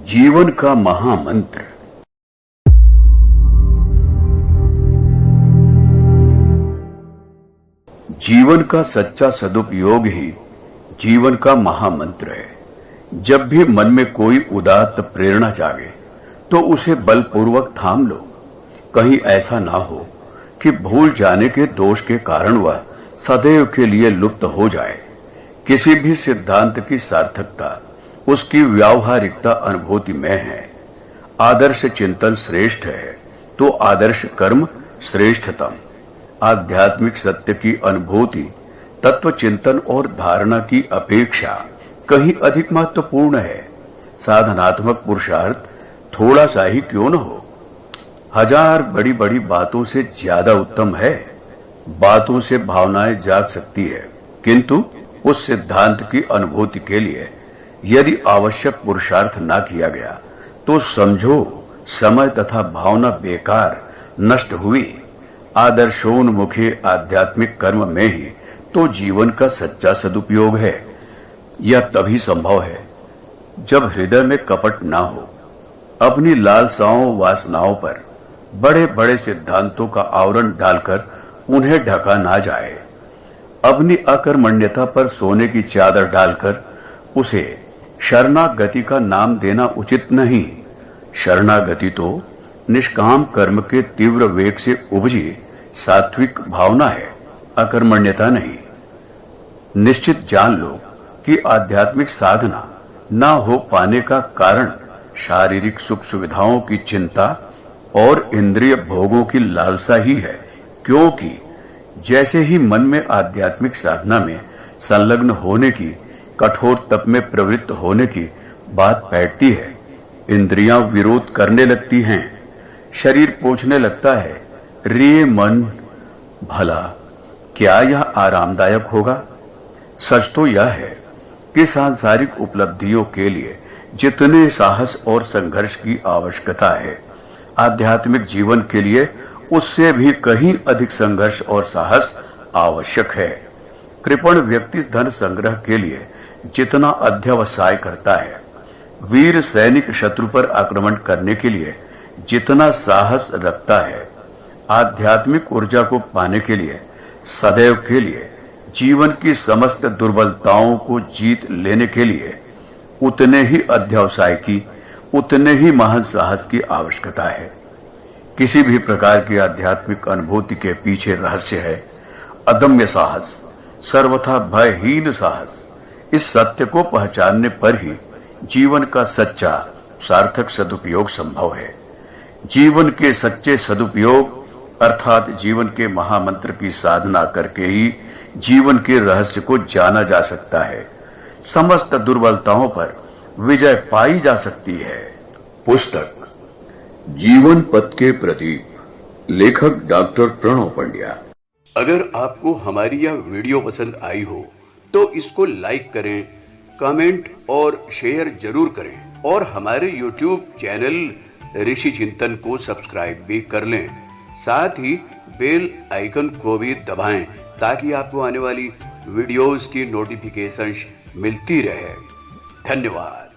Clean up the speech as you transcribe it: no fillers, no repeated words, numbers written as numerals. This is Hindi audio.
जीवन का महामंत्र। जीवन का सच्चा सदुपयोग ही जीवन का महामंत्र है। जब भी मन में कोई उदात्त प्रेरणा जागे तो उसे बलपूर्वक थाम लो। कहीं ऐसा ना हो कि भूल जाने के दोष के कारण वह सदैव के लिए लुप्त हो जाए। किसी भी सिद्धांत की सार्थकता उसकी व्यावहारिकता अनुभूति में है। आदर्श चिंतन श्रेष्ठ है तो आदर्श कर्म श्रेष्ठतम। आध्यात्मिक सत्य की अनुभूति तत्व चिंतन और धारणा की अपेक्षा कहीं अधिक महत्वपूर्ण है। साधनात्मक पुरुषार्थ थोड़ा सा ही क्यों न हो, हजार बड़ी बड़ी बातों से ज्यादा उत्तम है। बातों से भावनाएं जाग सकती है, किंतु उस सिद्धांत की अनुभूति के लिए यदि आवश्यक पुरुषार्थ ना किया गया तो समझो समय तथा भावना बेकार नष्ट हुई। आदर्शोन्मुखे आध्यात्मिक कर्म में ही तो जीवन का सच्चा सदुपयोग है। यह तभी संभव है जब हृदय में कपट ना हो, अपनी लालसाओं वासनाओं पर बड़े बड़े सिद्धांतों का आवरण डालकर उन्हें ढका ना जाए। अपनी अकर्मण्यता पर सोने की चादर डालकर उसे शरणागति का नाम देना उचित नहीं। शरणागति तो निष्काम कर्म के तीव्र वेग से उपजी सात्विक भावना है, अकर्मण्यता नहीं। निश्चित जान लो कि आध्यात्मिक साधना ना हो पाने का कारण शारीरिक सुख सुविधाओं की चिंता और इंद्रिय भोगों की लालसा ही है। क्योंकि जैसे ही मन में आध्यात्मिक साधना में संलग्न होने की, कठोर तप में प्रवृत्त होने की बात बैठती है, इंद्रियां विरोध करने लगती हैं। शरीर पूछने लगता है, रे मन, भला क्या यह आरामदायक होगा? सच तो यह है कि सांसारिक उपलब्धियों के लिए जितने साहस और संघर्ष की आवश्यकता है, आध्यात्मिक जीवन के लिए उससे भी कहीं अधिक संघर्ष और साहस आवश्यक है। कृपण व्यक्ति धन संग्रह के लिए जितना अध्यवसाय करता है, वीर सैनिक शत्रु पर आक्रमण करने के लिए जितना साहस रखता है, आध्यात्मिक ऊर्जा को पाने के लिए सदैव के लिए जीवन की समस्त दुर्बलताओं को जीत लेने के लिए उतने ही अध्यवसाय की, उतने ही महान साहस की आवश्यकता है। किसी भी प्रकार की आध्यात्मिक अनुभूति के पीछे रहस्य है अदम्य साहस, सर्वथा भयहीन साहस। इस सत्य को पहचानने पर ही जीवन का सच्चा सार्थक सदुपयोग संभव है। जीवन के सच्चे सदुपयोग अर्थात जीवन के महामंत्र की साधना करके ही जीवन के रहस्य को जाना जा सकता है। समस्त दुर्बलताओं पर विजय पाई जा सकती है। पुस्तक जीवन पथ के प्रदीप, लेखक डॉक्टर प्रणव पंड्या। अगर आपको हमारी यह वीडियो पसंद आई हो तो इसको लाइक करें, कमेंट और शेयर जरूर करें और हमारे YouTube चैनल ऋषि चिंतन को सब्सक्राइब भी कर लें। साथ ही बेल आइकन को भी दबाएं ताकि आपको आने वाली वीडियोस की नोटिफिकेशंस मिलती रहे। धन्यवाद।